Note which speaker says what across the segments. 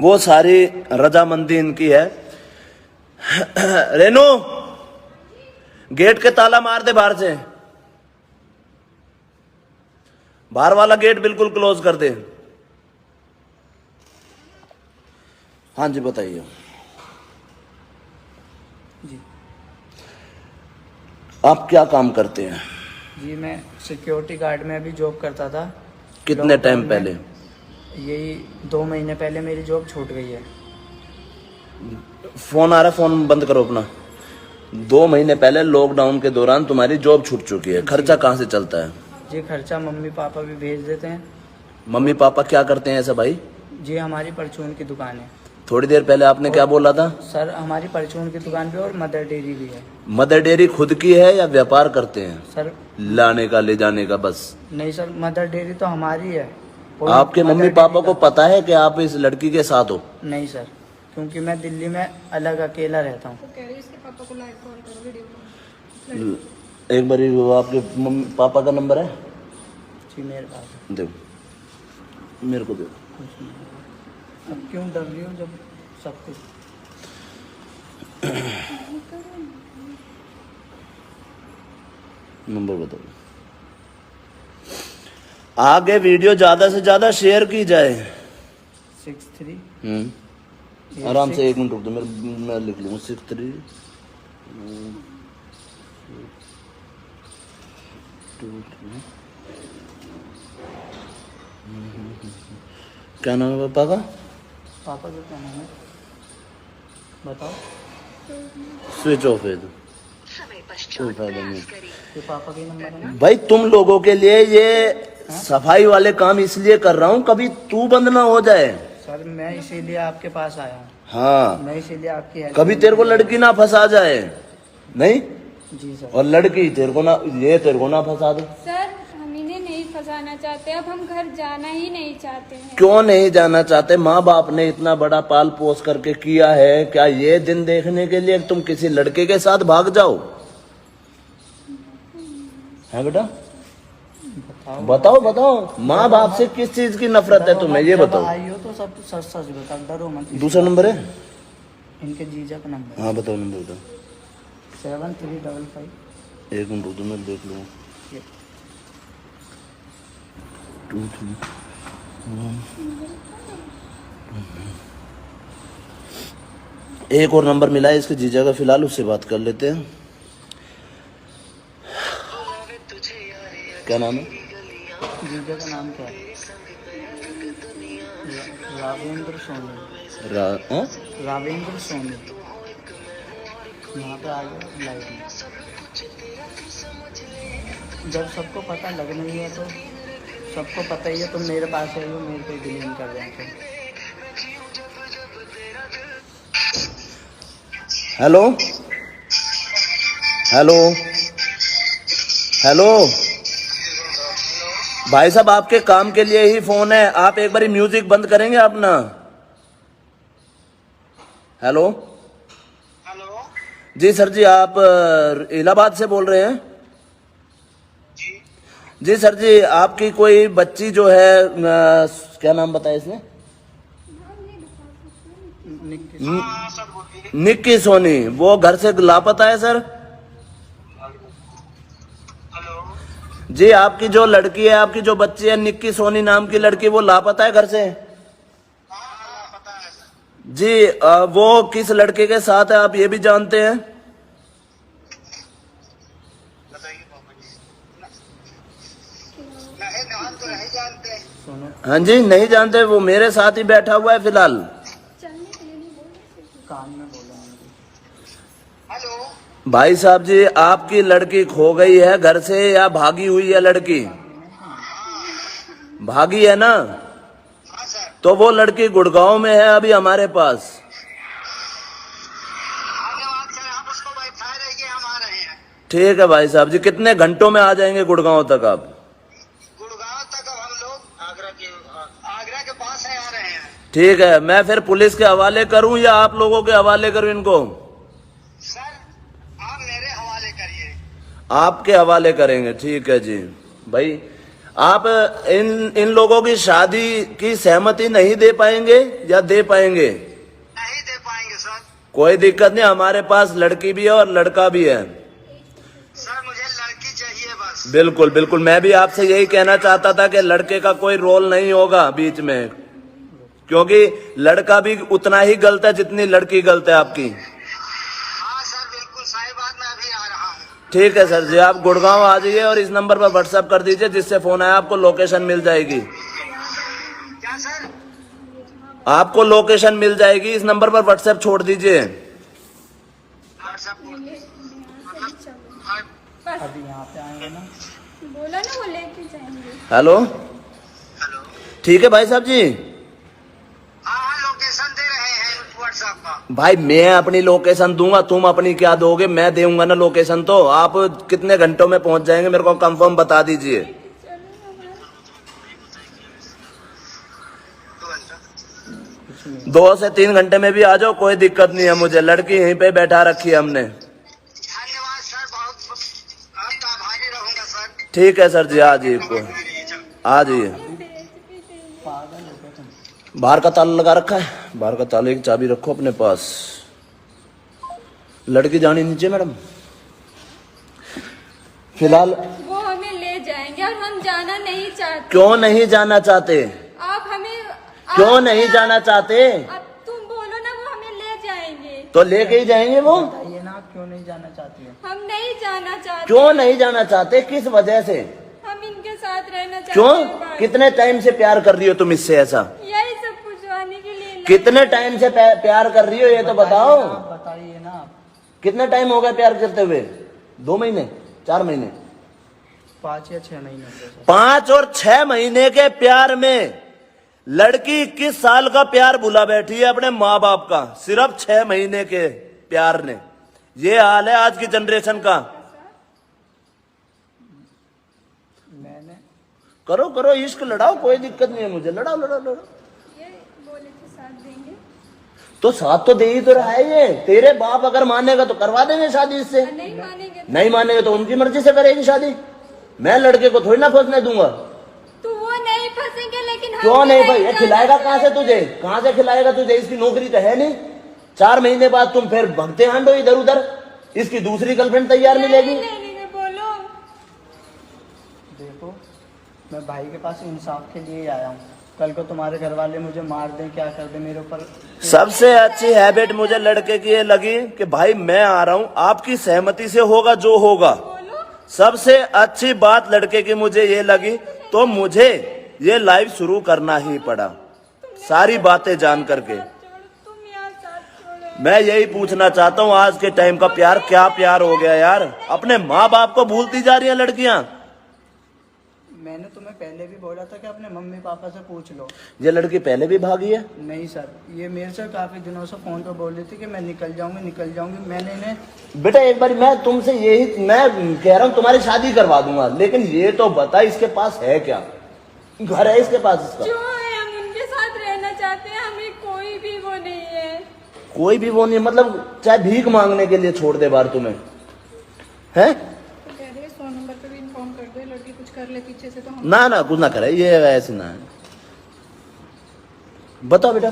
Speaker 1: वो सारी रजामंदी इनकी है। रेनू, गेट के ताला मार दे बाहर से, बाहर वाला गेट बिल्कुल क्लोज कर दे। हाँ जी बताइए
Speaker 2: जी।
Speaker 1: आप क्या काम करते हैं?
Speaker 2: जी मैं सिक्योरिटी गार्ड में अभी जॉब करता था।
Speaker 1: कितने टाइम
Speaker 2: लॉकडाउन
Speaker 1: पहले?
Speaker 2: में यही 2 महीने पहले मेरी जॉब छूट गई है।
Speaker 1: फोन आ रहा है, फोन बंद करो अपना। 2 महीने पहले लॉकडाउन के दौरान तुम्हारी जॉब छूट चुकी है। खर्चा कहाँ से चलता है?
Speaker 2: जी खर्चा मम्मी पापा भी भेज देते हैं।
Speaker 1: मम्मी पापा क्या करते हैं ऐसा भाई?
Speaker 2: जी हमारी परचून की दुकान है।
Speaker 1: थोड़ी देर पहले आपने क्या बोला था?
Speaker 2: सर हमारी परचून की दुकान भी और मदर डेयरी भी है।
Speaker 1: मदर डेयरी खुद की है या व्यापार करते हैं?
Speaker 2: सर
Speaker 1: लाने का ले जाने का बस?
Speaker 2: नहीं सर, मदर डेयरी तो हमारी है। और
Speaker 1: आपके
Speaker 2: मदर
Speaker 1: मम्मी
Speaker 2: डेयरी
Speaker 1: पापा को
Speaker 2: का-
Speaker 1: पता है कि आप इस लड़की के साथ हो?
Speaker 2: नहीं सर, क्योंकि मैं दिल्ली में अलग अकेला रहता हूँ।
Speaker 3: कह रही इसके पापा को लाइव कॉल करो, वीडियो कॉल।
Speaker 1: एक बार वो आपके मम्मी पापा का नंबर है?
Speaker 2: जी मेरे पास।
Speaker 1: दो, मेरे को दो।
Speaker 2: अब क्यों डर रही हो जब सब कुछ।
Speaker 1: नंबर बताओ। आगे वीडियो ज्यादा से ज्यादा शेयर की जाए।
Speaker 2: 63
Speaker 1: आराम से 1 मिनट रुक दो, मैं लिख लूँगा। 63 क्या नाम है पापा का?
Speaker 2: पापा का क्या नाम है बताओ।
Speaker 1: स्विच ऑफ है तो कोई फायदा नहीं।
Speaker 2: ये पापा के नंबर है ना।
Speaker 1: भाई तुम लोगों के लिए ये सफाई वाले काम इसलिए कर रहा हूँ, कभी तू बंद ना हो जाए।
Speaker 2: सर मैं इसीलिए आपके पास आया हूँ।
Speaker 1: हाँ,
Speaker 2: मैं इसीलिए आपकी हेल्प
Speaker 1: कभी तेरे को लड़की ना फंसा जाए। नहीं,
Speaker 2: जी सर।
Speaker 1: और लड़की तेरे को ना, ये तेरे को ना फंसा दो।
Speaker 3: सर हम इन्हें नहीं फंसाना चाहते, अब हम घर जाना ही नहीं चाहते हैं।
Speaker 1: क्यों नहीं जाना चाहते? माँ बाप ने इतना बड़ा पाल पोस करके किया है, क्या ये दिन देखने के लिए तुम किसी लड़के के साथ भाग जाओ? है बेटा, बताओ बताओ, माँ बाप से किस चीज की नफरत है तुम्हें, ये
Speaker 2: जब
Speaker 1: बताओ।
Speaker 2: आई हो तो सब सच सच बताओ, डरो मत।
Speaker 1: दूसरा नंबर है?
Speaker 2: इनके जीजा का नंबर
Speaker 1: हाँ बताओ, नंबर बताओ।
Speaker 2: 7355।
Speaker 1: 1 मिनट रुक दो, मैं देख लूँ। 2 3 एक और नंबर मिला है इसके जीजा का, फिलहाल उससे बात कर लेते हैं। क्या नाम है?
Speaker 2: जीजा का नाम क्या है? रावेंद्र सोनी।
Speaker 1: हाँ?
Speaker 2: रावेंद्र सोनी। यहाँ पे आ गया लाइव में। जब सबको पता लग नहीं है तो सबको पता ही है, तुम मेरे पास है वो मेरे पे ब्लेम कर रहे हैं।
Speaker 1: हेलो हेलो हेलो भाई साहब, आपके काम के लिए ही फोन है। आप एक बारी म्यूजिक बंद करेंगे अपना? हेलो
Speaker 4: हेलो
Speaker 1: जी सर जी, आप इलाहाबाद से बोल रहे हैं?
Speaker 4: जी
Speaker 1: जी सर जी, आपकी कोई बच्ची जो है, क्या नाम बताया इसने?
Speaker 4: हाँ सर बोलिए।
Speaker 1: निक्की सोनी, वो घर से लापता है सर।
Speaker 4: हेलो
Speaker 1: जी, आपकी जो लड़की है, आपकी जो बच्ची है निक्की सोनी नाम की लड़की, वो लापता है घर से।
Speaker 4: हाँ पता है सर।
Speaker 1: जी, वो किस लड़के के साथ है आप ये भी जानते हैं?
Speaker 4: बताइए पापा जी। नहीं नाम तो नहीं जानते।
Speaker 2: सुनो,
Speaker 1: हाँ जी, नहीं जानते? वो मेरे साथ ही बैठा हुआ है फिलहाल।
Speaker 2: कान में बोलो मुझे।
Speaker 4: हेलो
Speaker 1: भाई साहब जी, आपकी लड़की खो गई है घर से या भागी हुई है लड़की? भागी है ना?
Speaker 4: हाँ सर।
Speaker 1: तो वो लड़की गुड़गांव में है अभी हमारे पास।
Speaker 4: आगे बात करें, आप उसको बैठा रहिए, हम आ रहे हैं।
Speaker 1: ठीक है भाई साहब जी, कितने घंटों में आ जाएंगे गुड़गांव तक आप?
Speaker 4: गुड़गांव तक अब हम लोग आगरा के पास है, आ रहे हैं।
Speaker 1: ठीक है, मैं फिर पुलिस के हवाले करूं या आप लोगों के हवाले करूं इनको?
Speaker 4: सर आप मेरे हवाले करिए।
Speaker 1: आपके हवाले करेंगे, ठीक है जी। भाई आप इन लोगों की शादी की सहमति नहीं दे पाएंगे या दे पाएंगे?
Speaker 4: नहीं दे पाएंगे सर।
Speaker 1: कोई दिक्कत नहीं, हमारे पास लड़की भी है और लड़का भी है।
Speaker 4: सर मुझे लड़की चाहिए बस।
Speaker 1: बिल्कुल बिल्कुल, मैं भी आपसे यही कहना चाहता था कि लड़के का कोई रोल नहीं होगा बीच में, क्योंकि लड़का भी उतना ही गलत है जितनी लड़की गलत है आपकी।
Speaker 4: हाँ सर बिल्कुल सही बात, मैं अभी आ रहा हूँ।
Speaker 1: ठीक है सर जी, आप गुड़गांव आ जाइए और इस नंबर पर व्हाट्सएप कर दीजिए, जिससे फोन आया आपको लोकेशन मिल जाएगी।
Speaker 4: क्या सर?
Speaker 1: आपको लोकेशन मिल जाएगी, इस नंबर पर व्हाट्सएप छोड़ दीजिए।
Speaker 4: व्हाट्सएप
Speaker 2: अभी यहाँ पे आएंगे ना।
Speaker 3: बोला ना वो लेके जाएंगे।
Speaker 1: Hello,
Speaker 4: hello.
Speaker 1: ठीक है भाई साहब जी।
Speaker 4: हाँ लोकेशन दे रहे हैं व्हाट्सएप का।
Speaker 1: भाई मैं अपनी लोकेशन दूंगा, तुम अपनी क्या दोगे? मैं दूंगा ना लोकेशन, तो आप कितने घंटों में पहुंच जाएंगे मेरे को कंफर्म बता दीजिए। 2 से 3 घंटे में भी आ जाओ, कोई दिक्कत नहीं है मुझे। लड़की यहीं पे बैठा रखी है हमने।
Speaker 4: धन्यवाद सर, बहुत आपका आभारी रहूंगा सर।
Speaker 1: ठीक है सर जी, आ जाइए, आ जाइए।
Speaker 2: पागल हो गया तुम।
Speaker 1: बाहर का ताला लगा रखा है, बाहर का ताले की चाबी रखो अपने पास। लड़की जानी नीचे मैडम, फिलहाल।
Speaker 3: वो हमें ले जाएंगे और हम जाना नहीं चाहते।
Speaker 1: क्यों नहीं जाना चाहते?
Speaker 3: आप हमें
Speaker 1: क्यों नहीं जाना चाहते?
Speaker 3: अब तुम बोलो ना, वो हमें ले जाएंगे।
Speaker 1: तो लेके ही जाएंगे वो।
Speaker 2: बताइए ना, आप क्यों नहीं जाना चाहती है?
Speaker 3: हम नहीं जाना चाहते।
Speaker 1: क्यों नहीं जाना चाहते? किस वजह से?
Speaker 3: हम इनके साथ रहना चाहते
Speaker 1: क्यों?
Speaker 3: हैं बस।
Speaker 1: कितने टाइम से प्यार कर रही हो तुम इससे? ऐसा
Speaker 3: यही सब पूछवाने के लिए
Speaker 1: कितने टाइम से प्यार कर रही हो, ये तो बताओ।
Speaker 2: बताइए ना आप।
Speaker 1: कितना टाइम हो गया प्यार करते हुए? 2 महीने, 4 महीने?
Speaker 2: 5 या 6 महीने हो गए सर।
Speaker 1: 5 और 6 महीने के प्यार में लड़की 21 साल का प्यार भुला बैठी है अपने माँ बाप का, सिर्फ 6 महीने के प्यार ने। ये हाल है आज की जनरेशन का।
Speaker 2: मैंने
Speaker 1: करो करो, इश्क लड़ाओ, कोई दिक्कत नहीं है मुझे। लड़ाओ लड़ाओ लड़ाओ।
Speaker 3: ये बोले थे साथ देंगे।
Speaker 1: तो साथ तो दे ही तो रहा है ये। तेरे बाप अगर मानेगा तो करवा देंगे शादी इससे।
Speaker 3: नहीं मानेंगे
Speaker 1: नहीं मानेगा तो उनकी मर्जी से करेगी शादी। मैं लड़के को थोड़ी ना फंसने दूंगा।
Speaker 3: तो वो नहीं फंसेंगे, लेकिन हम
Speaker 1: क्यों नहीं भाई? ये
Speaker 3: जाना
Speaker 1: खिलाएगा कहाँ से
Speaker 3: चाहते।
Speaker 1: तुझे? कहाँ से खिलाएगा तुझे? इसकी नौकरी तो है नहीं। 4 महीने बाद तुम फिर भगते हांडो इधर उधर, इसकी दूसरी गर्लफ्रेंड तैयार मिलेगी।
Speaker 3: नहीं लेंगे, बोलो।
Speaker 2: देखो, मैं भाई के पास इंसाफ के लिए ही आया हूँ। कल को तुम्हारे घर वाले मुझे मार दें, क्या कर दें मेरे ऊपर।
Speaker 1: सबसे अच्छी हैबिट मुझे लड़के की ये लगी कि भाई मैं आ रहा हूं, आपकी सहमति से होगा जो होगा।
Speaker 3: बोलो।
Speaker 1: सबसे अच्छी बात लड़के की मुझे ये लगी, तो मुझे ये लाइव शुरू करना ही पड़ा, सारी बातें जान करके।
Speaker 3: तुम यहाँ साथ छोड़ो।
Speaker 1: मैं यही पूछना चाहता हूँ, आज के टाइम का प्यार क्या प्यार हो गया यार? अपने माँ बाप को भूलती जा रही हैं लड़कियां।
Speaker 2: मैंने तुम्हें पहले भी बोला था कि अपने मम्मी पापा से पूछ लो।
Speaker 1: ये लड़की पहले भी भागी है।
Speaker 2: नहीं सर, ये मेरे से काफी दिनों से फोन पर बोल रही थी कि मैं निकल जाऊंगी। मैंने इन्हें
Speaker 1: बेटा एक बार मैं तुमसे यही मैं कह रहा हूँ, तुम्हारी शादी करवा दूंगा, लेकिन ये तो बता इसके पास है क्या? घर है इसके पास इसका?
Speaker 3: जो है हम उनके साथ रहना चाहते हैं, हमें कोई भी वो नहीं है।
Speaker 1: कोई भी वो नहीं, मतलब चाहे भीख मांगने के लिए छोड़ दे बार तुम्हें, है?
Speaker 3: तो कह रहे 100 नंबर पे भी इन्फॉर्म कर दो, लड़की कुछ कर ले पीछे से तो हम।
Speaker 1: ना ना, कुछ ना करे, ये ऐसे ना है। बताओ बेटा।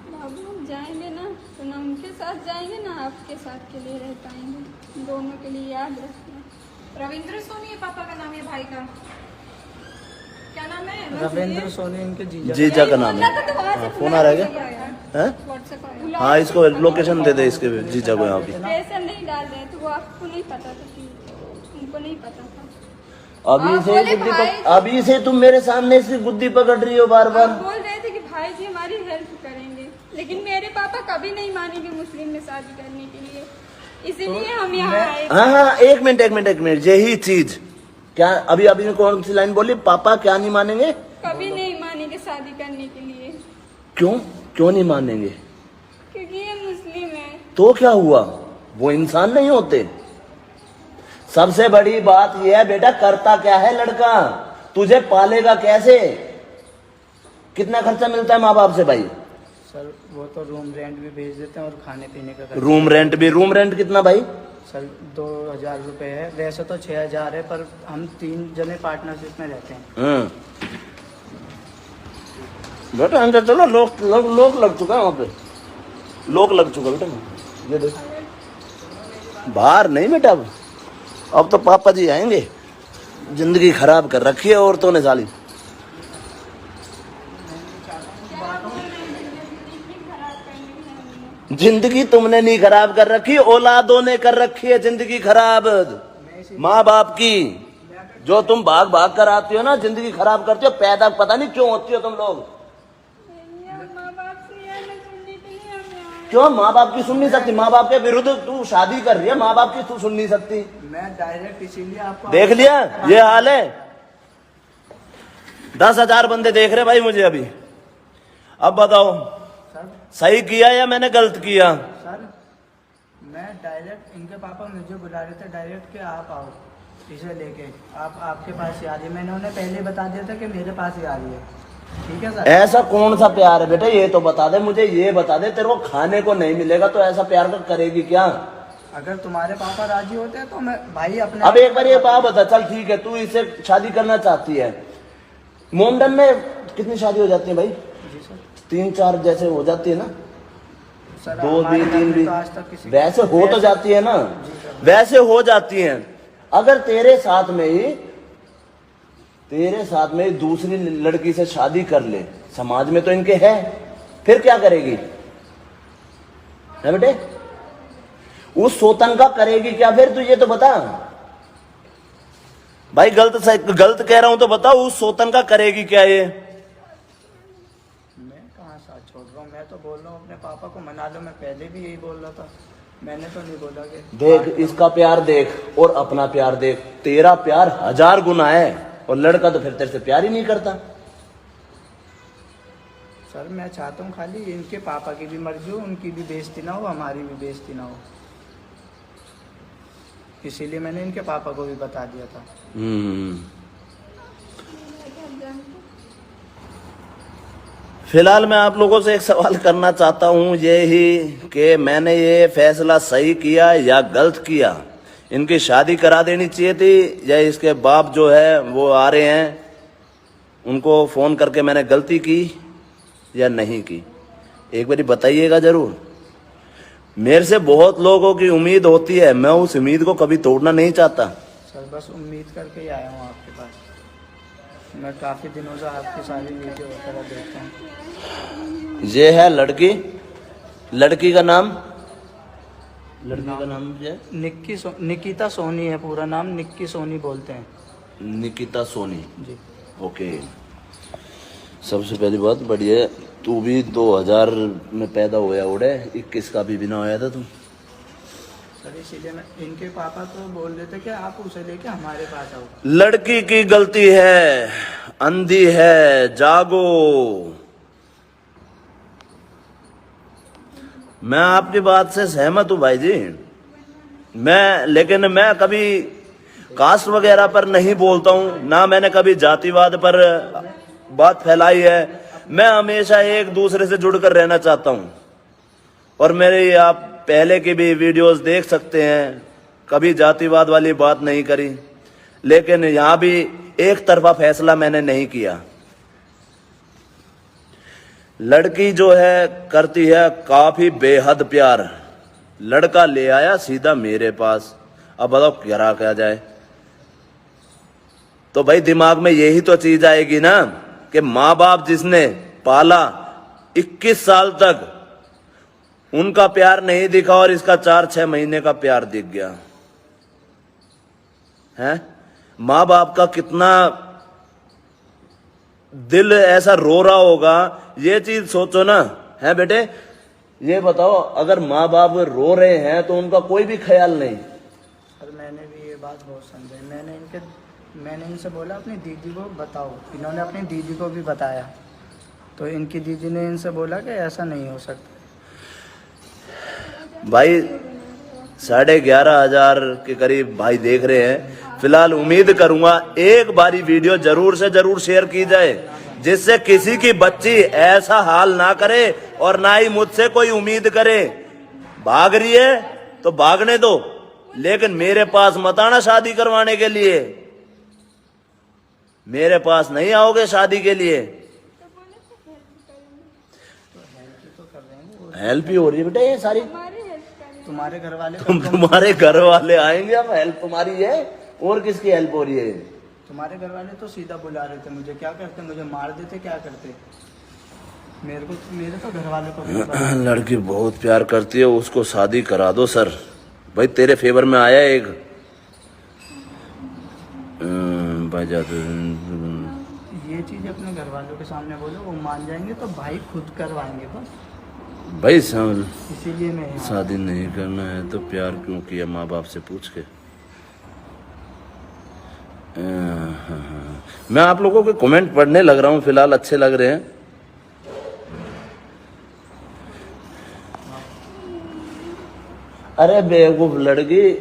Speaker 3: बाबू हम जाएंगे ना, तो ना उनके साथ जाएंगे ना आपके साथ के लिए रह पाएंगे। दोनों के लिए याद रखना।
Speaker 5: रविंद्र सोनी है पापा का नाम है, भाई का क्या नाम है?
Speaker 2: रविंद्र सोनी इनके
Speaker 1: जीजा का नाम है।
Speaker 3: तो वहाँ से
Speaker 1: फोन आ रहा है क्या? हैं?
Speaker 3: व्हाट्सएप आया।
Speaker 1: हाँ, इसको लोकेशन दे दे इसके जीजा को यहाँ पे।
Speaker 3: पैसा नहीं डाल रहे तो वो आपको नहीं पता था कि उनको नहीं पता था।
Speaker 1: अभी
Speaker 3: आप
Speaker 1: से
Speaker 3: बोले
Speaker 1: गुद्दी
Speaker 3: भाई-
Speaker 1: अभी से तुम मेरे सामने इसकी गुद्दी पकड़ रही हो बार
Speaker 3: आप
Speaker 1: बार।
Speaker 3: बोल रहे थे कि भाई जी हमारी हेल्प करेंगे, लेकिन मेरे पापा कभी नहीं मानेंगे मुस्लिम में शादी करने के लिए, इसीलिए हम यहाँ आए।
Speaker 1: हाँ हाँ, एक मिनट, यही चीज क्या अभी अभी कौन सी लाइन बोली? पापा क्या नहीं मानेंगे?
Speaker 3: कभी नहीं मानेंगे शादी करने के लिए,
Speaker 1: क्यों नहीं मानेंगे?
Speaker 3: क्योंकि ये मुस्लिम है।
Speaker 1: तो क्या हुआ? वो इंसान नहीं होते? सबसे बड़ी बात यह है बेटा, करता क्या है लड़का? तुझे पालेगा कैसे? कितना खर्चा मिलता है माँ बाप से भाई?
Speaker 2: सर वो तो रूम रेंट भी भेज देते हैं और खाने पीने का
Speaker 1: रूम रेंट कितना भाई?
Speaker 2: सर 2000 रुपये है, वैसे तो 6000 है, पर हम 3 जने पार्टनरशिप में रहते हैं।
Speaker 1: बेटा अंदर चलो, लोग लग चुका है वहाँ पे, लोग लग चुका बेटा। ये देख बाहर नहीं बेटा, अब तो पापा जी आएंगे। जिंदगी खराब कर रखी है औरतों ने साली। जिंदगी तुमने नहीं खराब कर रखी, औलादों ने कर रखी है जिंदगी खराब, माँ बाप की। जो तुम भाग भाग कर आती हो ना, जिंदगी खराब करती हो। पैदा पता नहीं क्यों होती हो तुम लोग।
Speaker 3: माँ बाप से यह नहीं सुनने के लिए हम यहाँ
Speaker 1: क्यों माँ बाप की सुन नहीं सकती? माँ बाप के विरुद्ध तू शादी कर रही है, माँ बाप की तू सुन नहीं सकती?
Speaker 2: मैं डायरेक्ट इसीलिए आपको
Speaker 1: देख लिया ये हाल है। 10,000 बंदे देख रहे भाई मुझे अभी। अब बताओ
Speaker 2: सर
Speaker 1: सही किया या मैंने गलत किया?
Speaker 2: सर मैं डायरेक्ट, इनके पापा मुझे बुला रहे थे डायरेक्ट कि आप आओ इसे लेके, आप आपके पास ही आ रही है। मैंने उन्हें पहले बता दिया था कि मेरे पास ही आ रही है। ठीक है सर।
Speaker 1: ऐसा कौन सा प्यार है बेटा, ये तो बता दे मुझे, ये बता दे। तेरे को खाने को नहीं मिलेगा तो ऐसा प्यार करेगी क्या?
Speaker 2: अगर तुम्हारे पापा राजी होते हैं तो मैं भाई अपने।
Speaker 1: अब एक बार ये बात बता, चल ठीक है तू इससे शादी करना चाहती है। मोमडन में कितनी शादी हो जाती है भाई?
Speaker 2: जी सर।
Speaker 1: 3-4 जैसे हो जाती है ना,
Speaker 2: सर
Speaker 1: 2 भी 3 भी
Speaker 2: तो आज तक किसी
Speaker 1: वैसे हो तो जाती है ना, वैसे हो जाती है। अगर तेरे साथ में ही दूसरी लड़की से शादी कर ले, समाज में तो इनके है, फिर क्या करेगी है बेटे? उस सोतन का करेगी क्या फिर? तू ये तो बता भाई, गलत कह रहा हूं तो बताओ, उस सोतन का करेगी क्या ये?
Speaker 2: मैं कहाँ साथ छोड़ रहा हूँ, मैं तो बोल रहा हूँ अपने पापा को मना लो। मैं पहले भी यही बोल रहा था, मैंने तो नहीं बोला कि
Speaker 1: देख इसका प्यार देख और अपना प्यार देख। तेरा प्यार 1000 गुना है और लड़का तो फिर तेरे से प्यार ही नहीं करता।
Speaker 2: सर मैं चाहता हूँ खाली इनके पापा की भी मर्जी हो, उनकी भी बेइज्जती ना हो, हमारी भी बेइज्जती ना हो, इसीलिए मैंने इनके पापा को भी बता दिया था।
Speaker 1: फिलहाल मैं आप लोगों से एक सवाल करना चाहता हूं, ये ही कि मैंने ये फैसला सही किया या गलत किया? इनकी शादी करा देनी चाहिए थी या इसके बाप जो है वो आ रहे हैं, उनको फोन करके मैंने गलती की या नहीं की? एक बारी बताइएगा जरूर। मेरे से बहुत लोगों की उम्मीद होती है, मैं उस उम्मीद को कभी तोड़ना नहीं चाहता।
Speaker 2: सर बस उम्मीद करके ही आया हूँ आपके पास। मैं काफ़ी दिनों से आपकी सारी वीडियो वगैरह देखता हूँ।
Speaker 1: ये है लड़की, लड़की का नाम क्या है?
Speaker 2: निकिता सोनी है पूरा नाम, निक्की सोनी बोलते हैं।
Speaker 1: निकिता सोनी
Speaker 2: जी।
Speaker 1: ओके। सबसे पहली बात बढ़िया, तू भी 2000 में पैदा हुआ उड़े, 21 का भी बिना होया था तू।
Speaker 2: सर इसीलिए मैं, इनके पापा तो बोल रहे थे कि आप उसे लेके हमारे पास आओ।
Speaker 1: लड़की की गलती है, अंधी है, जागो। मैं आपकी बात से सहमत हूं भाई जी, लेकिन मैं कभी कास्ट वगैरह पर नहीं बोलता हूं, ना मैंने कभी जातिवाद पर बात फैलाई है। मैं हमेशा एक दूसरे से जुड़कर रहना चाहता हूं, और मेरे आप पहले की भी वीडियोस देख सकते हैं, कभी जातिवाद वाली बात नहीं करी, लेकिन यहां भी एक तरफा फैसला मैंने नहीं किया। लड़की जो है करती है काफी बेहद प्यार, लड़का ले आया सीधा मेरे पास। अब बताओ क्या जाए? तो भाई दिमाग में यही तो चीज आएगी ना कि माँ बाप जिसने पाला 21 साल तक, उनका प्यार नहीं दिखा और इसका 4-6 महीने का प्यार दिख गया है। माँ बाप का कितना दिल ऐसा रो रहा होगा, ये चीज सोचो ना, है बेटे? ये बताओ, अगर माँ बाप रो रहे हैं तो उनका कोई भी ख्याल नहीं।
Speaker 2: सर मैंने भी ये बात बहुत समझी। मैंने इनसे बोला अपनी दीदी को बताओ, इन्होंने अपनी दीदी को भी बताया, तो इनकी दीदी ने इनसे बोला कि ऐसा नहीं हो सकता।
Speaker 1: भाई 11,500 के करीब भाई देख रहे हैं। फिलहाल उम्मीद करूंगा एक बारी वीडियो जरूर से जरूर शेयर की जाए, जिससे किसी की बच्ची ऐसा हाल ना करे और ना ही मुझसे कोई उम्मीद करे। भाग रही है तो भागने दो, लेकिन मेरे पास मत आना शादी करवाने के लिए, मेरे पास नहीं आओगे शादी के लिए। हेल्प ही हो रही है बेटा ये सारी,
Speaker 2: तुम्हारे घर वाले
Speaker 1: तुम्हारे घर वाले आएंगे, अब हेल्प तुम्हारी है और किसकी हेल्प हो रही है?
Speaker 2: तुम्हारे घर वाले तो सीधा बुला रहे थे मुझे, क्या करते, मुझे मार देते, क्या करते। मेरे तो घर वालों को भी पता है।
Speaker 1: लड़की बहुत प्यार करती है, उसको शादी करा दो सर। भाई तेरे फेवर में आया एक भाई
Speaker 2: ये चीज अपने घर वालों के सामने बोलो, वो मान जाएंगे तो भाई खुद करवाएंगे बस।
Speaker 1: भाई
Speaker 2: इसीलिए मैं यहाँ
Speaker 1: शादी नहीं करना है तो प्यार क्यों किया माँ बाप से पूछ के। मैं आप लोगों के कमेंट पढ़ने लग रहा हूँ फिलहाल, अच्छे लग रहे हैं। अरे बेवकूफ लड़की,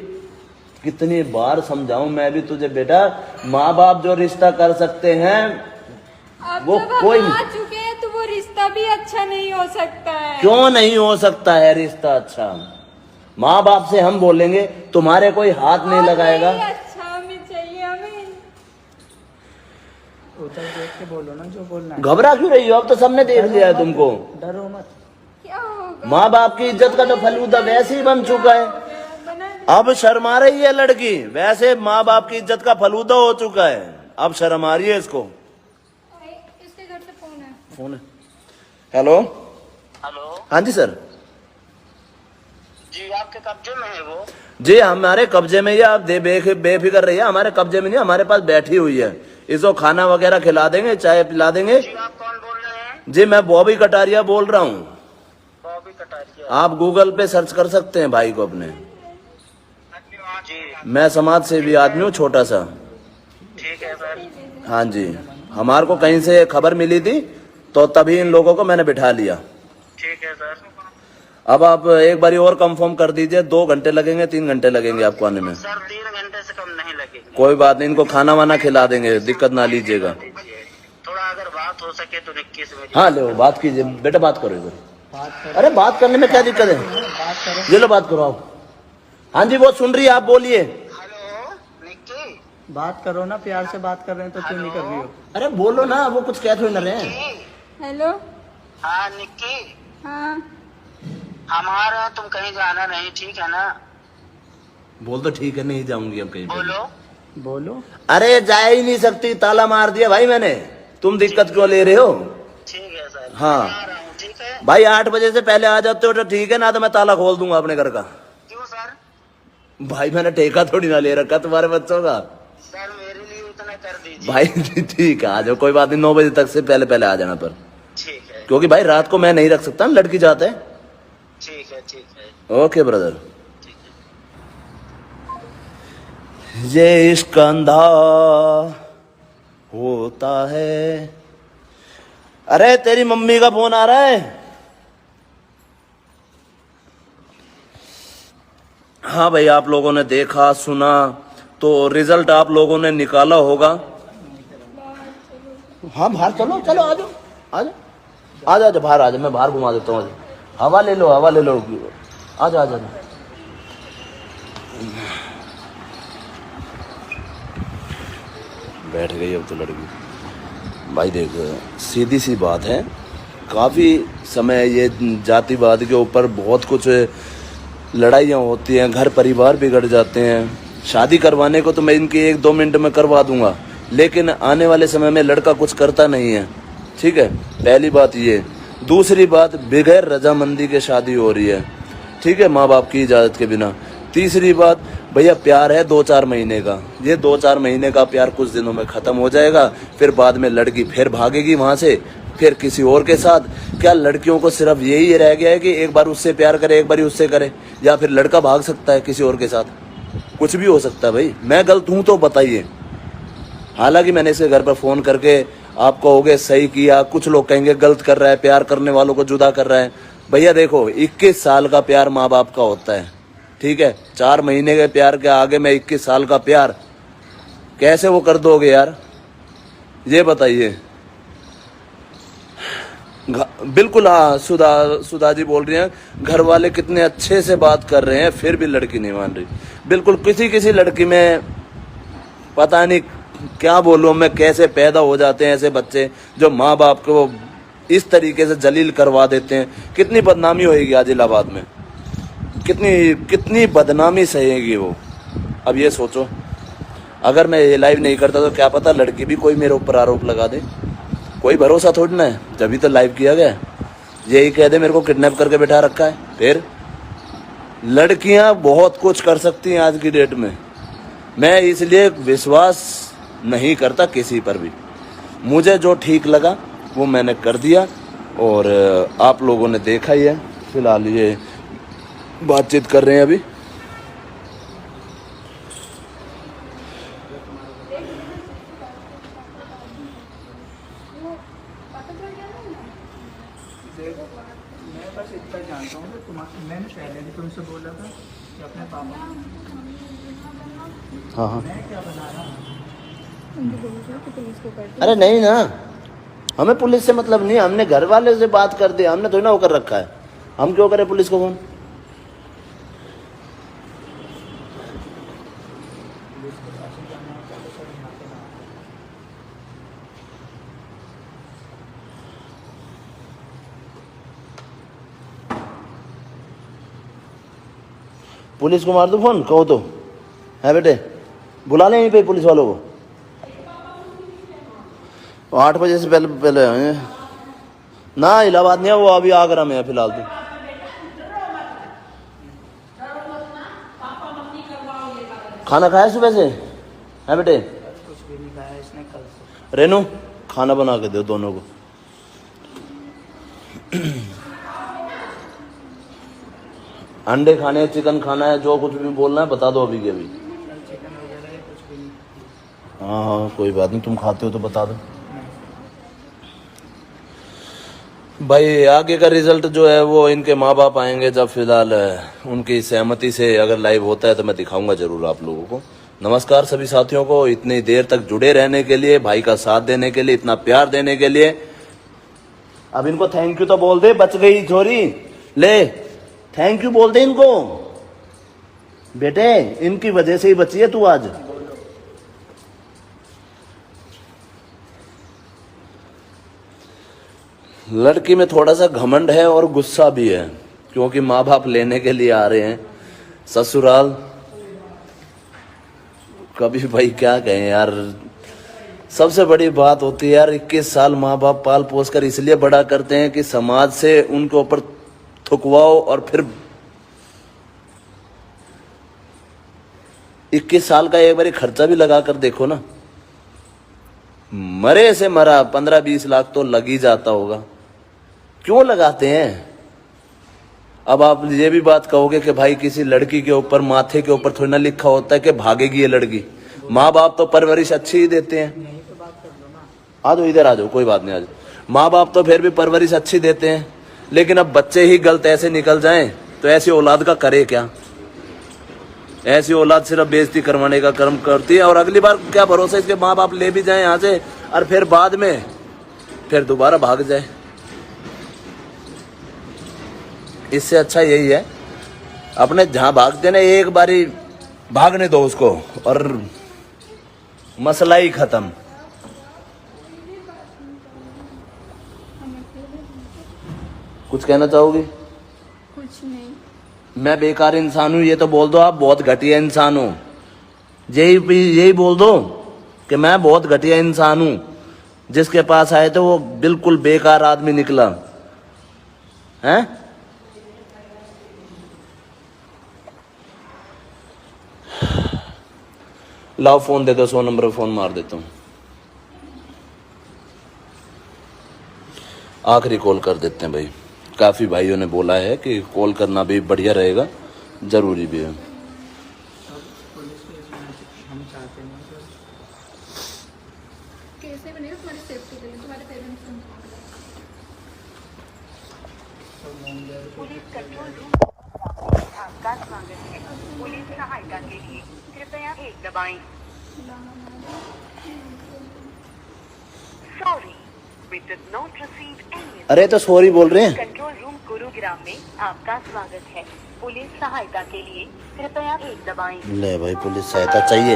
Speaker 1: कितनी बार समझाऊं मैं भी तुझे बेटा, माँ बाप जो रिश्ता कर सकते हैं
Speaker 3: अब
Speaker 1: वो
Speaker 3: जब हम
Speaker 1: कोई
Speaker 3: आ चुके हैं तो वो रिश्ता भी अच्छा नहीं हो सकता है।
Speaker 1: क्यों नहीं हो सकता है रिश्ता अच्छा? माँ बाप से हम बोलेंगे, तुम्हारे कोई हाथ नहीं
Speaker 3: और
Speaker 1: लगाएगा।
Speaker 3: नहीं अच्छा हमें चाहिए, हमें
Speaker 2: उधर देख के बोलो ना जो बोलना है।
Speaker 1: घबरा क्यों रही हो? अब तो सबने देख लिया है तुमको।
Speaker 2: डरो मत।
Speaker 3: क्या होगा?
Speaker 1: माँ बाप की इज्जत का तो फलूदा वैसे ही बन चुका है,
Speaker 3: बना
Speaker 1: अब शर्मा रही है लड़की। वैसे माँ बाप की इज्जत का फलूदा हो चुका है, अब शर्म आ रही है इसको।
Speaker 3: इसके घर से फोन है।
Speaker 1: फोन है। हेलो
Speaker 4: हेलो
Speaker 1: हाँ जी सर।
Speaker 4: जी, आपके कब्जे में है वो?
Speaker 1: जी हमारे कब्जे में ही, आप बेफिक्र रहिए, हमारे कब्जे में नहीं, हमारे पास बैठी हुई है। इसको खाना वगैरह खिला देंगे, चाय पिला देंगे।
Speaker 4: जी, आप कौन बोल रहे हैं?
Speaker 1: जी मैं बॉबी कटारिया बोल रहा हूँ।
Speaker 4: बॉबी कटारिया?
Speaker 1: आप गूगल पे सर्च कर सकते हैं भाई को अपने।
Speaker 4: जी
Speaker 1: मैं समाज सेवी आदमी हूँ छोटा सा।
Speaker 4: ठीक है सर।
Speaker 1: हाँ जी, हमारे को कहीं से खबर मिली थी तो तभी इन लोगों को मैंने बिठा लिया।
Speaker 4: ठीक है सर।
Speaker 1: अब आप एक बारी और कंफर्म कर दीजिए, 2 घंटे लगेंगे 3 घंटे लगेंगे आपको आने में?
Speaker 4: सर 3 घंटे से कम नहीं लगेंगे।
Speaker 1: कोई बात नहीं, इनको खाना वाना खिला देंगे, दिक्कत ना लीजिएगा।
Speaker 4: थोड़ा अगर बात हो सके तो 21 में।
Speaker 1: हाँ लो बात कीजिए बेटा, बात करो इधर।
Speaker 2: बात करो,
Speaker 1: अरे बात करने में क्या दिक्कत है?
Speaker 2: बात करो।
Speaker 1: ये लो बात करो आप। हाँ जी वो सुन रही है, आप बोलिए।
Speaker 4: हेलो निक्की।
Speaker 2: बात करो ना, प्यार से बात कर रहे हैं तो क्यों नहीं कर रही हो?
Speaker 1: अरे बोलो ना, वो कुछ कह थोड़ी ना रहे हैं।
Speaker 4: निक्की।
Speaker 3: हेलो।
Speaker 4: हाँ निक्की,
Speaker 3: हाँ
Speaker 4: हमारा तुम कहीं जाना नहीं, ठीक है ना?
Speaker 1: बोल तो ठीक है, नहीं जाऊंगी अब कहीं पे।
Speaker 4: बोलो।
Speaker 2: बोलो।
Speaker 1: अरे जा ही नहीं सकती, ताला मार दिया भाई मैंने। तुम दिक्कत क्यों ले रहे हो?
Speaker 4: ठीक है सर।
Speaker 1: हाँ।
Speaker 4: मैं आ रहा हूँ, ठीक है?
Speaker 1: भाई 8 बजे से पहले आ जाते हो तो ठीक है, ना तो मैं ताला खोल दूंगा अपने घर का।
Speaker 4: क्यों सर?
Speaker 1: भाई मैंने ठेका थोड़ी ना ले रखा तुम्हारे बच्चों का।
Speaker 4: सर मेरे लिए उतना कर दीजिए।
Speaker 1: भाई ठीक है, आ जाओ, कोई बात नहीं, 9 बजे तक से पहले पहले आ जाना, पर
Speaker 4: ठीक है
Speaker 1: क्योंकि भाई रात को मैं नहीं रख सकता, लड़की जाते हैं।
Speaker 4: ठीक है ठीक है
Speaker 1: ओके ब्रदर।
Speaker 4: ठीक है।
Speaker 1: ये इश्क अंधा होता है। अरे तेरी मम्मी का फोन आ रहा है। हाँ भाई, आप लोगों ने देखा सुना तो रिजल्ट आप लोगों ने निकाला होगा। हाँ बाहर चलो, चलो आ जाओ, आ जाओ, आ जाओ, बाहर आ जाओ, मैं बाहर घुमा देता हूँ। हवा ले लो, हवा ले लो, आ जाओ, आ जाओ। बैठ गई अब तो लड़की। भाई देख, सीधी सी बात है, काफ़ी समय ये जातिवाद के ऊपर बहुत कुछ लड़ाइयाँ होती हैं, घर परिवार बिगड़ जाते हैं। शादी करवाने को तो मैं इनकी 1-2 मिनट में करवा दूंगा, लेकिन आने वाले समय में लड़का कुछ करता नहीं है, ठीक है? पहली बात ये। दूसरी बात, बगैर रजामंदी के शादी हो रही है, ठीक है, माँ बाप की इजाज़त के बिना। तीसरी बात, भैया प्यार है 2-4 महीने का, ये 2-4 महीने का प्यार कुछ दिनों में ख़त्म हो जाएगा, फिर बाद में लड़की फिर भागेगी वहाँ से, फिर किसी और के साथ। क्या लड़कियों को सिर्फ यही रह गया है कि एक बार उससे प्यार करे, एक बार उससे करे, या फिर लड़का भाग सकता है किसी और के साथ? कुछ भी हो सकता है भाई। मैं गलत हूँ तो बताइए। हालांकि मैंने इसके घर पर फ़ोन करके आप कहोगे सही किया, कुछ लोग कहेंगे गलत कर रहा है, प्यार करने वालों को जुदा कर रहा है। भैया देखो, 21 साल का प्यार माँ बाप का होता है, ठीक है? 4 महीने के प्यार के आगे मैं 21 साल का प्यार कैसे वो कर दोगे यार, ये बताइए। बिल्कुल हाँ, सुधा जी बोल रही हैं घर वाले कितने अच्छे से बात कर रहे हैं फिर भी लड़की नहीं मान रही। बिल्कुल किसी लड़की में पता नहीं क्या बोलूं मैं, कैसे पैदा हो जाते हैं ऐसे बच्चे जो माँ बाप को इस तरीके से जलील करवा देते हैं। कितनी बदनामी होएगी आज इलाहाबाद में, कितनी बदनामी सहेगी वो। अब ये सोचो, अगर मैं ये लाइव नहीं करता तो क्या पता लड़की भी कोई मेरे ऊपर आरोप लगा दे। कोई भरोसा थोड़ी ना है, जब तो लाइव किया गया। यही कह दे मेरे को किडनैप करके बैठा रखा है। फिर लड़कियां बहुत कुछ कर सकती हैं आज की डेट में। मैं इसलिए विश्वास नहीं करता किसी पर भी। मुझे जो ठीक लगा वो मैंने कर दिया और आप लोगों ने देखा ही है। फिलहाल ये बातचीत कर रहे हैं अभी।
Speaker 2: मैं बस इतना जानता हूँ कि मैंने पहले भी तुमसे बोला था कि अपने पापा
Speaker 1: हाँ
Speaker 2: मैं क्या बना रहा हूँ।
Speaker 1: अरे नहीं ना, हमें पुलिस से मतलब नहीं। हमने घर वाले से बात कर दी, हमने थोड़ी ना वो कर रखा है। हम क्यों करें पुलिस को फोन? पुलिस को मार दो फोन, कहो तो है बेटे, बुला लें यहीं पे पुलिस वालों को। 8 बजे से पहले आए ना। इलाहाबाद नहीं है वो, अभी आगरा में है फिलहाल तो। खाना खाया सुबह से है बेटे?
Speaker 2: कुछ भी नहीं खाया इसने कल से।
Speaker 1: रेनू खाना बना के दो दोनों को। अंडे खाने हैं, चिकन खाना है, जो कुछ भी बोलना है बता दो अभी के अभी।
Speaker 2: चिकन वगैरह है कुछ भी नहीं।
Speaker 1: हाँ कोई बात नहीं, तुम खाते हो तो बता दो भाई। आगे का रिजल्ट जो है वो इनके माँ बाप आएंगे जब। फिलहाल उनकी सहमति से अगर लाइव होता है तो मैं दिखाऊंगा जरूर आप लोगों को। नमस्कार सभी साथियों को, इतनी देर तक जुड़े रहने के लिए, भाई का साथ देने के लिए, इतना प्यार देने के लिए। अब इनको थैंक यू तो बोल दे, बच गई छोरी। ले थैंक यू बोल दे इनको बेटे, इनकी वजह से ही बची है तू आज। लड़की में थोड़ा सा घमंड है और गुस्सा भी है, क्योंकि माँ बाप लेने के लिए आ रहे हैं ससुराल। कभी भाई क्या कहें यार, सबसे बड़ी बात होती है यार 21 साल माँ बाप पाल पोस कर इसलिए बड़ा करते हैं कि समाज से उनके ऊपर थुकवाओ और फिर 21 साल का एक बार खर्चा भी लगा कर देखो ना। मरे से मरा 15-20 लाख तो लग ही जाता होगा, क्यों लगाते हैं? अब आप ये भी बात कहोगे कि भाई किसी लड़की के ऊपर, माथे के ऊपर थोड़ी ना लिखा होता है कि भागेगी ये लड़की। माँ बाप तो परवरिश अच्छी ही देते हैं। आ जाओ इधर आ जाओ, कोई बात नहीं, आ जाओ। माँ बाप तो फिर भी परवरिश अच्छी देते हैं, लेकिन अब बच्चे ही गलत ऐसे निकल जाएं तो ऐसी औलाद का करे क्या? ऐसी औलाद सिर्फ बेइज्जती करवाने का कर्म करती है। और अगली बार क्या भरोसा इसके माँ बाप ले भी जाएं यहाँ से और फिर बाद में फिर दोबारा भाग जाए। इससे अच्छा यही है अपने जहां भागते ना एक बारी भागने दो उसको और मसला ही खत्म। कुछ कहना चाहोगी?
Speaker 3: कुछ नहीं।
Speaker 1: मैं बेकार इंसान हूं ये तो बोल दो। आप बहुत घटिया इंसान हो, यही बोल दो कि मैं बहुत घटिया इंसान हूं। जिसके पास आए थे वो बिल्कुल बेकार आदमी निकला है। लाओ फोन दे दो, 100 नंबर पर फोन मार देता हूं। आखिरी कॉल कर देते हैं भाई। काफी भाइयों ने बोला है कि कॉल करना भी बढ़िया रहेगा, जरूरी भी है।
Speaker 2: पुलिस केस में हम चाहते हैं सर,
Speaker 5: कैसे बनेगा तुम्हारी सेफ्टी के लिए, तुम्हारे पेरेंट्स
Speaker 6: पुलिस कंट्रोल रूम आपका स्वागत है। पुलिस सहायता के लिए कृपया 1 दबाएं। Sorry, We did not receive any.
Speaker 1: अरे तो सॉरी बोल रहे हैं।
Speaker 6: कंट्रोल रूम गुरुग्राम में आपका स्वागत है। पुलिस सहायता के लिए कृपया 1 दबाएं।
Speaker 1: ले भाई, पुलिस सहायता चाहिए।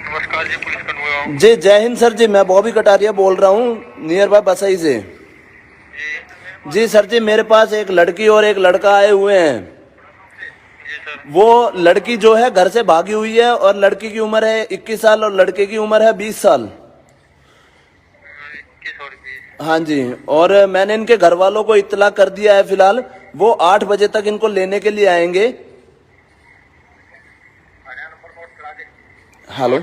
Speaker 4: नमस्कार जी, पुलिस कन्वॉय।
Speaker 1: जी जय हिंद सर जी, मैं बॉबी कटारिया बोल रहा हूँ नियर बाय बसई से। जी सर जी, मेरे पास एक लड़की और एक लड़का आए हुए हैं। वो लड़की जो है घर से भागी हुई है और लड़की की उम्र है 21 साल और लड़के की उम्र है 20 साल। हाँ जी, और मैंने इनके घर वालों को इत्तला कर दिया है। फिलहाल वो 8 बजे तक इनको लेने के लिए आएंगे। हेलो,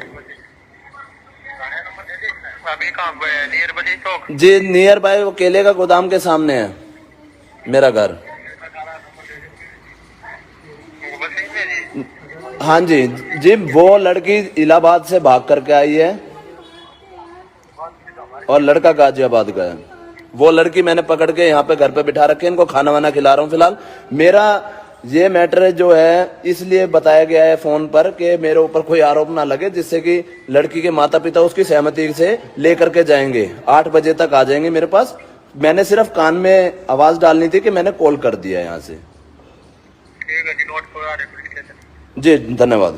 Speaker 4: अभी कहाँ पे है? नियर बजे चौक।
Speaker 1: जी नियर बाय वो केले का गोदाम के सामने है मेरा घर।
Speaker 4: बसी में जी।
Speaker 1: हाँ जी जी, वो लड़की इलाहाबाद से भाग करके आई है और लड़का गाजियाबाद का है। वो लड़की मैंने पकड़ के यहाँ पे घर पे बिठा रखे, इनको खाना वाना खिला रहा हूँ। फिलहाल मेरा ये मैटर जो है इसलिए बताया गया है फोन पर कि मेरे ऊपर कोई आरोप ना लगे, जिससे कि लड़की के माता पिता उसकी सहमति से लेकर के जाएंगे। 8 बजे तक आ जाएंगे मेरे पास। मैंने सिर्फ कान में आवाज डालनी थी कि मैंने कॉल कर दिया यहाँ से।
Speaker 4: ठीक है जी, नोट करा रहे पुलिस स्टेशन।
Speaker 1: जी धन्यवाद।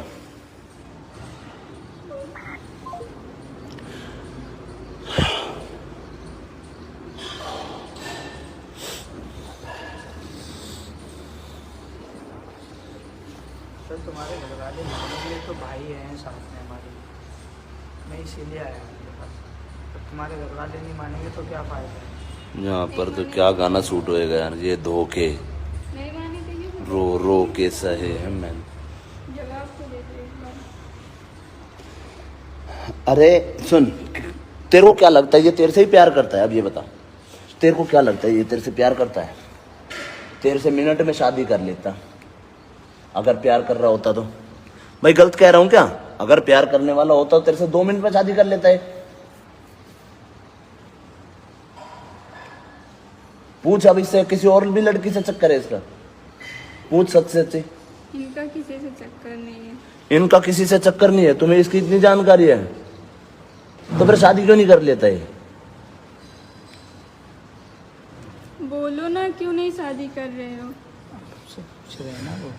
Speaker 2: सर तुम्हारे घर वाले मानेंगे तो भाई हैं साथ में हमारे, मैं इसीलिए आया हूँ आपके पास। अब तुम्हारे घर वाले नहीं मानेंगे तो क्या फायदा है।
Speaker 1: यहाँ पर तो क्या गाना शूट होएगा यार। ये धोखे
Speaker 3: नहीं मानी तो ये
Speaker 1: रो रो के सहे हैं मैंने।
Speaker 3: जवाब तो देते एक बार।
Speaker 1: अरे सुन, तेरे को क्या लगता है ये तेरे से ही प्यार करता है? अब ये बता, तेरे को क्या लगता है ये तेरे से प्यार करता है? तेरे से मिनट में शादी कर लेता अगर प्यार कर रहा होता तो। भाई गलत कह रहा हूं क्या? अगर प्यार करने वाला होता तो तेरे से 2 मिनट में शादी कर लेता है। पूछ अब इससे किसी और भी लड़की से चक्कर है इसका? पूछ सच से सच्ची।
Speaker 3: इनका किसी से चक्कर नहीं है।
Speaker 1: इनका किसी से चक्कर नहीं है? तुम्हें इसकी इतनी जानकारी है तो फिर शादी क्यों नहीं कर लेता है?
Speaker 3: बोलो ना, क्यों नहीं शादी कर रहे हो?
Speaker 2: आपसे पूछ रहे हैं ना वो।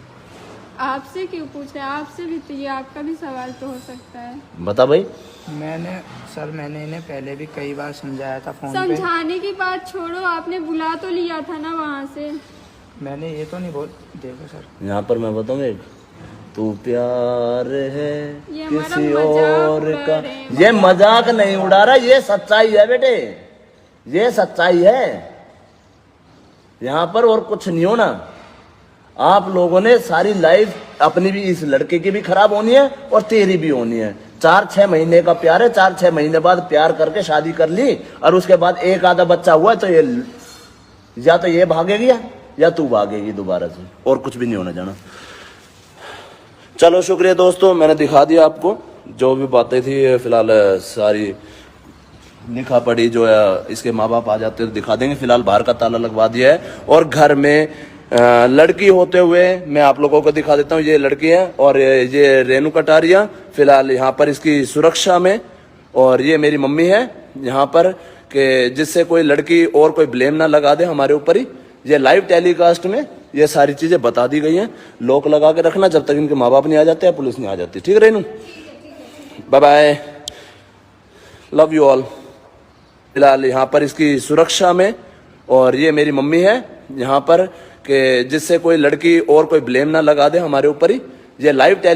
Speaker 3: आपसे क्यों पूछ रहे हैं? आपसे भी तो ये आपका भी सवाल तो हो सकता है।
Speaker 1: बता भाई।
Speaker 2: मैंने इन्हें पहले भी कई बार समझाया था फोन पे।
Speaker 3: समझाने की बात छोड़ो, आपने बुला तो लिया था ना वहाँ से।
Speaker 2: मैंने ये तो नहीं बोल। देखो सर,
Speaker 1: यहाँ पर मैं बताऊँ एक, तू प्यार है
Speaker 3: ये हमारा
Speaker 1: किसी
Speaker 3: मजाक
Speaker 1: और
Speaker 3: उड़ा
Speaker 1: का।
Speaker 3: रहे हैं।
Speaker 1: ये मजाक नहीं उड़ा रहा, ये सच्चाई है बेटे, ये सच्चाई है। यहाँ पर और कुछ नहीं होना। आप लोगों ने सारी लाइफ अपनी भी, इस लड़के की भी खराब होनी है और तेरी भी होनी है। 4-6 महीने का प्यार है, 4-6 महीने बाद प्यार करके शादी कर ली और उसके बाद एक आधा बच्चा हुआ तो ये या तो ये भागेगी या तू भागेगी दोबारा से, और कुछ भी नहीं होना जाना। चलो शुक्रिया दोस्तों, मैंने दिखा दिया आपको जो भी बातें थी। फिलहाल सारी लिखा पढ़ी जो है, इसके माँ बाप आ जाते तो दिखा देंगे। फिलहाल बाहर का ताला लगवा दिया है और घर में लड़की होते हुए मैं आप लोगों को दिखा देता हूँ। ये लड़की है और ये रेनू कटारिया फिलहाल यहाँ पर इसकी सुरक्षा में, और ये मेरी मम्मी है यहाँ पर, कि जिससे कोई लड़की और कोई ब्लेम ना लगा दे हमारे ऊपर ही। ये लाइव टेलीकास्ट में ये सारी चीजें बता दी गई हैं। लॉक लगा के रखना जब तक इनके माँ बाप नहीं आ जाते या पुलिस नहीं आ जाती। ठीक है Renu, bye bye, love you all. फिलहाल यहाँ पर इसकी सुरक्षा में, और ये मेरी मम्मी है यहाँ पर, कि जिससे कोई लड़की और कोई ब्लेम ना लगा दे हमारे ऊपर ही। ये लाइव टेली